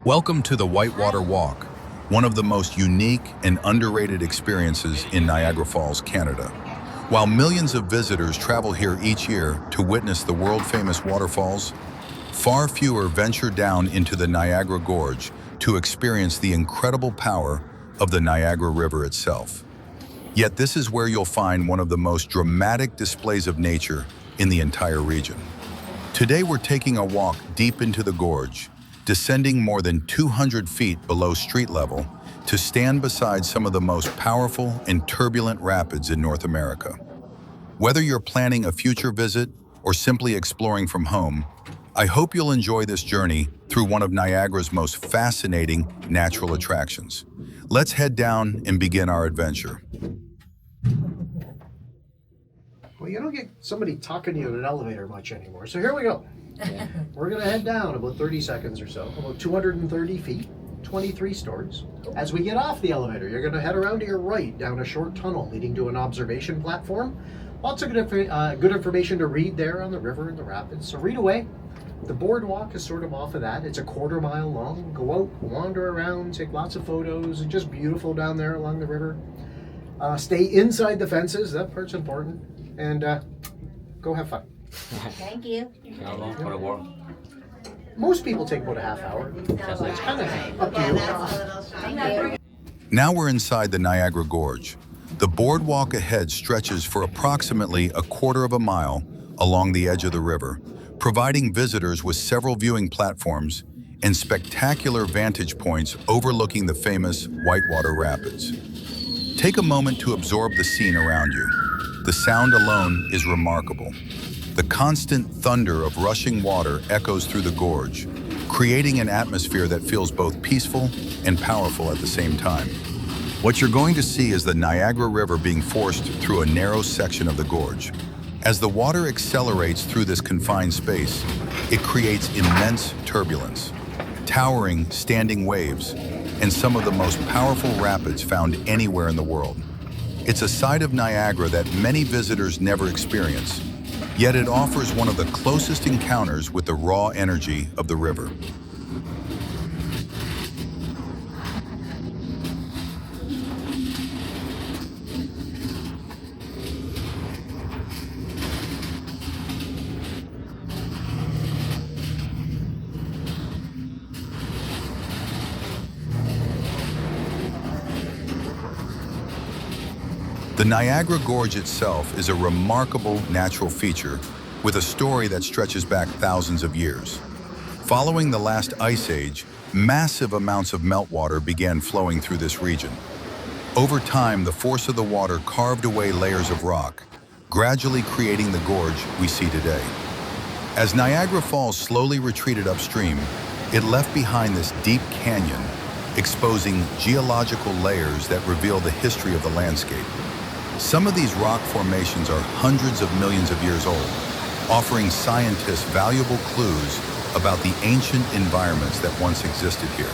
Welcome to the Whitewater Walk, one of the most unique and underrated experiences in Niagara Falls, Canada. While millions of visitors travel here each year to witness the world-famous waterfalls, far fewer venture down into the Niagara Gorge to experience the incredible power of the Niagara River itself. Yet this is where you'll find one of the most dramatic displays of nature in the entire region. Today we're taking a walk deep into the gorge, descending more than 200 feet below street level to stand beside some of the most powerful and turbulent rapids in North America. Whether you're planning a future visit or simply exploring from home, I hope you'll enjoy this journey through one of Niagara's most fascinating natural attractions. Let's head down and begin our adventure. Well, you don't get somebody talking to you in an elevator much anymore, so here we go. We're going to head down about 30 seconds or so, about 230 feet, 23 stories. As we get off the elevator, you're going to head around to your right down a short tunnel leading to an observation platform. Lots of good information to read there on the river and the rapids, so read away. The boardwalk is sort of off of that. It's a quarter-mile long. Go out, wander around, take lots of photos. It's just beautiful down there along the river. Stay inside the fences. That part's important. And go have fun. Thank you. How long for the walk? Most people take about a half hour. It's kind of up to you. Thank you. Now we're inside the Niagara Gorge. The boardwalk ahead stretches for approximately a quarter of a mile along the edge of the river, providing visitors with several viewing platforms and spectacular vantage points overlooking the famous Whitewater Rapids. Take a moment to absorb the scene around you. The sound alone is remarkable. The constant thunder of rushing water echoes through the gorge, creating an atmosphere that feels both peaceful and powerful at the same time. What you're going to see is the Niagara River being forced through a narrow section of the gorge. As the water accelerates through this confined space, it creates immense turbulence, towering standing waves, and some of the most powerful rapids found anywhere in the world. It's a side of Niagara that many visitors never experience, yet it offers one of the closest encounters with the raw energy of the river. The Niagara Gorge itself is a remarkable natural feature with a story that stretches back thousands of years. Following the last ice age, massive amounts of meltwater began flowing through this region. Over time, the force of the water carved away layers of rock, gradually creating the gorge we see today. As Niagara Falls slowly retreated upstream, it left behind this deep canyon, exposing geological layers that reveal the history of the landscape. Some of these rock formations are hundreds of millions of years old, offering scientists valuable clues about the ancient environments that once existed here.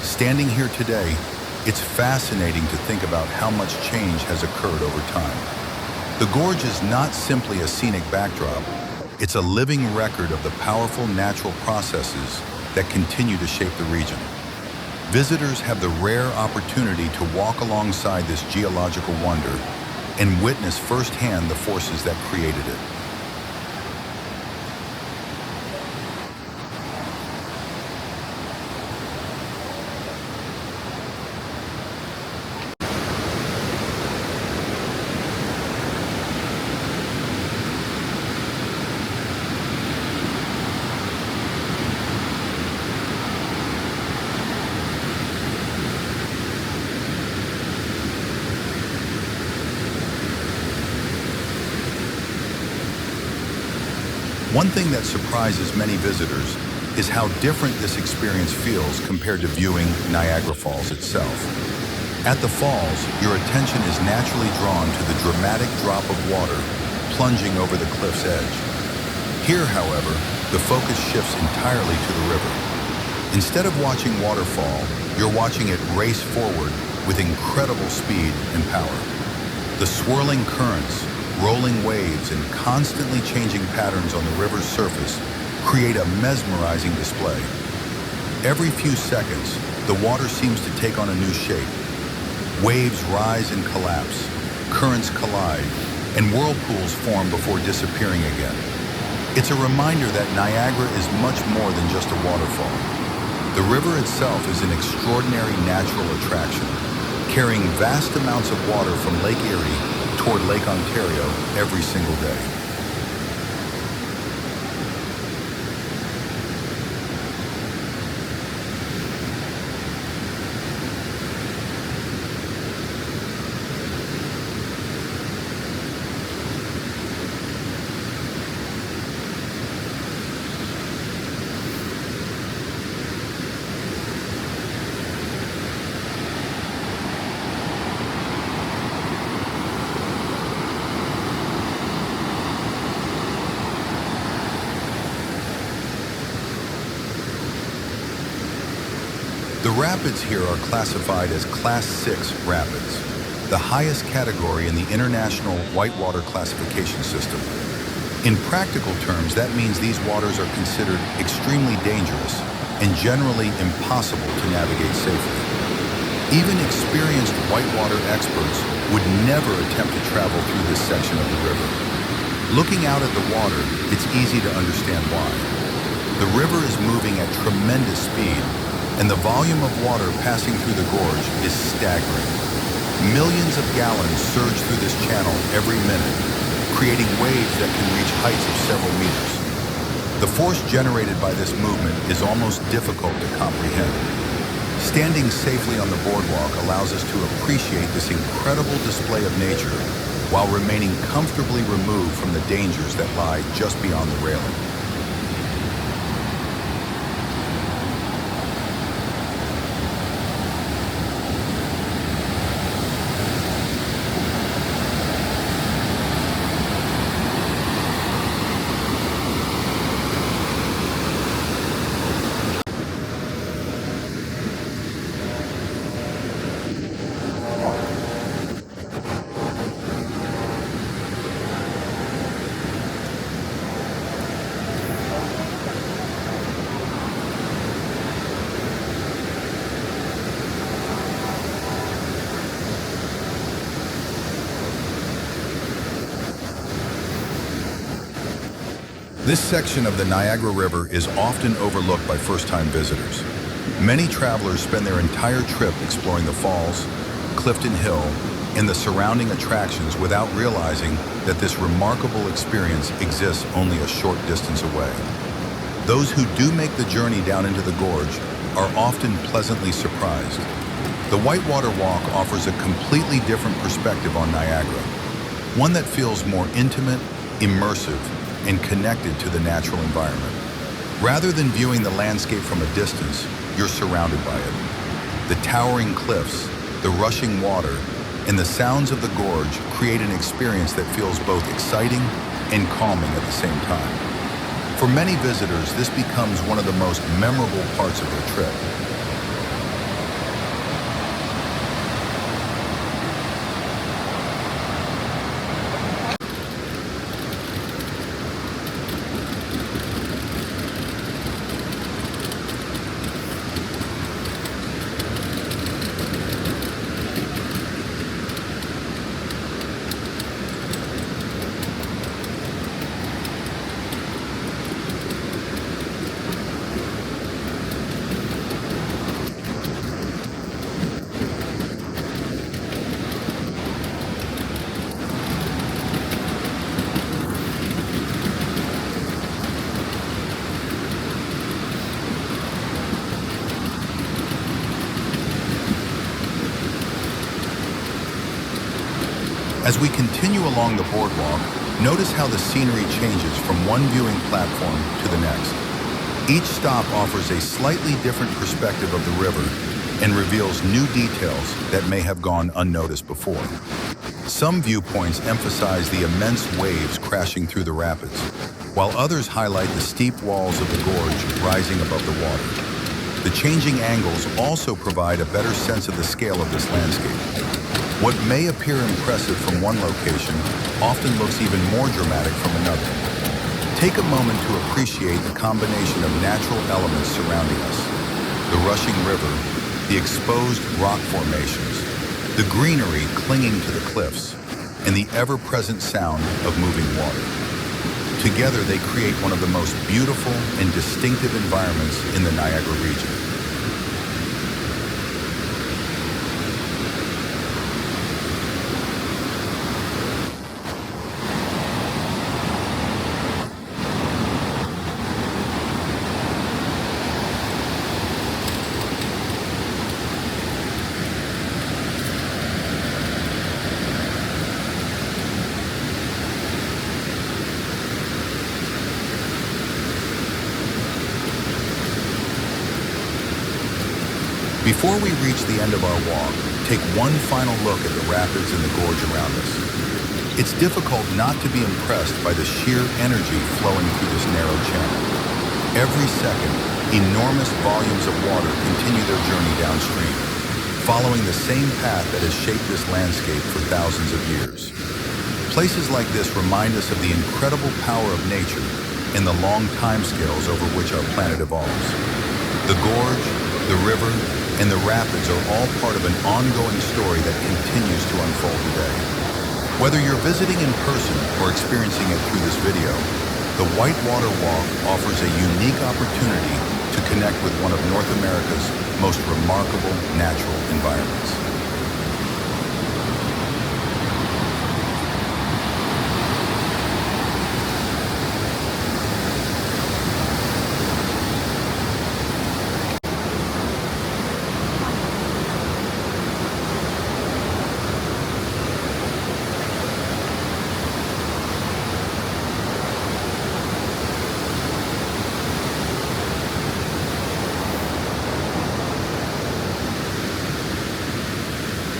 Standing here today, it's fascinating to think about how much change has occurred over time. The gorge is not simply a scenic backdrop, it's a living record of the powerful natural processes that continue to shape the region. Visitors have the rare opportunity to walk alongside this geological wonder and witness firsthand the forces that created it. One thing that surprises many visitors is how different this experience feels compared to viewing Niagara Falls itself. At the falls, your attention is naturally drawn to the dramatic drop of water plunging over the cliff's edge. Here, however, the focus shifts entirely to the river. Instead of watching water fall, you're watching it race forward with incredible speed and power. The swirling currents, rolling waves, and constantly changing patterns on the river's surface create a mesmerizing display. Every few seconds, the water seems to take on a new shape. Waves rise and collapse, currents collide, and whirlpools form before disappearing again. It's a reminder that Niagara is much more than just a waterfall. The river itself is an extraordinary natural attraction, carrying vast amounts of water from Lake Erie toward Lake Ontario every single day. The rapids here are classified as Class 6 rapids, the highest category in the International Whitewater Classification System. In practical terms, that means these waters are considered extremely dangerous and generally impossible to navigate safely. Even experienced whitewater experts would never attempt to travel through this section of the river. Looking out at the water, it's easy to understand why. The river is moving at tremendous speed, and the volume of water passing through the gorge is staggering. Millions of gallons surge through this channel every minute, creating waves that can reach heights of several meters. The force generated by this movement is almost difficult to comprehend. Standing safely on the boardwalk allows us to appreciate this incredible display of nature while remaining comfortably removed from the dangers that lie just beyond the railing. This section of the Niagara River is often overlooked by first-time visitors. Many travelers spend their entire trip exploring the falls, Clifton Hill, and the surrounding attractions without realizing that this remarkable experience exists only a short distance away. Those who do make the journey down into the gorge are often pleasantly surprised. The Whitewater Walk offers a completely different perspective on Niagara, one that feels more intimate, immersive, and connected to the natural environment. Rather than viewing the landscape from a distance, you're surrounded by it. The towering cliffs, the rushing water, and the sounds of the gorge create an experience that feels both exciting and calming at the same time. For many visitors, this becomes one of the most memorable parts of their trip. As we continue along the boardwalk, notice how the scenery changes from one viewing platform to the next. Each stop offers a slightly different perspective of the river and reveals new details that may have gone unnoticed before. Some viewpoints emphasize the immense waves crashing through the rapids, while others highlight the steep walls of the gorge rising above the water. The changing angles also provide a better sense of the scale of this landscape. What may appear impressive from one location often looks even more dramatic from another. Take a moment to appreciate the combination of natural elements surrounding us. the rushing river, the exposed rock formations, the greenery clinging to the cliffs, and the ever-present sound of moving water. Together, they create one of the most beautiful and distinctive environments in the Niagara region. Before we reach the end of our walk, take one final look at the rapids and the gorge around us. It's difficult not to be impressed by the sheer energy flowing through this narrow channel. Every second, enormous volumes of water continue their journey downstream, following the same path that has shaped this landscape for thousands of years. Places like this remind us of the incredible power of nature and the long timescales over which our planet evolves. The gorge, the river, and the rapids are all part of an ongoing story that continues to unfold today. Whether you're visiting in person or experiencing it through this video, the Whitewater Walk offers a unique opportunity to connect with one of North America's most remarkable natural environments.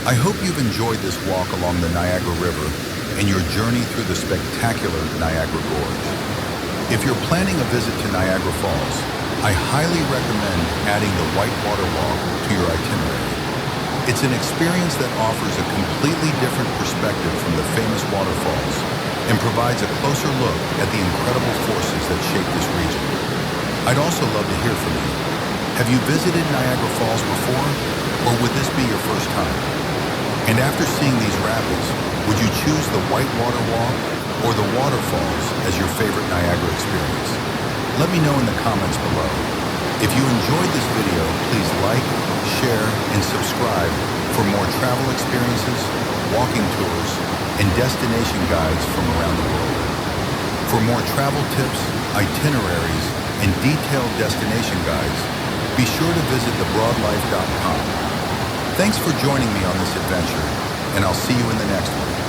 I hope you've enjoyed this walk along the Niagara River and your journey through the spectacular Niagara Gorge. If you're planning a visit to Niagara Falls, I highly recommend adding the Whitewater Walk to your itinerary. It's an experience that offers a completely different perspective from the famous waterfalls and provides a closer look at the incredible forces that shape this region. I'd also love to hear from you. Have you visited Niagara Falls before, or would this be your first time? And after seeing these rapids, would you choose the Whitewater Walk or the waterfalls as your favorite Niagara experience? Let me know in the comments below. If you enjoyed this video, please like, share, and subscribe for more travel experiences, walking tours, and destination guides from around the world. For more travel tips, itineraries, and detailed destination guides, be sure to visit thebroadlife.com. Thanks for joining me on this adventure, and I'll see you in the next one.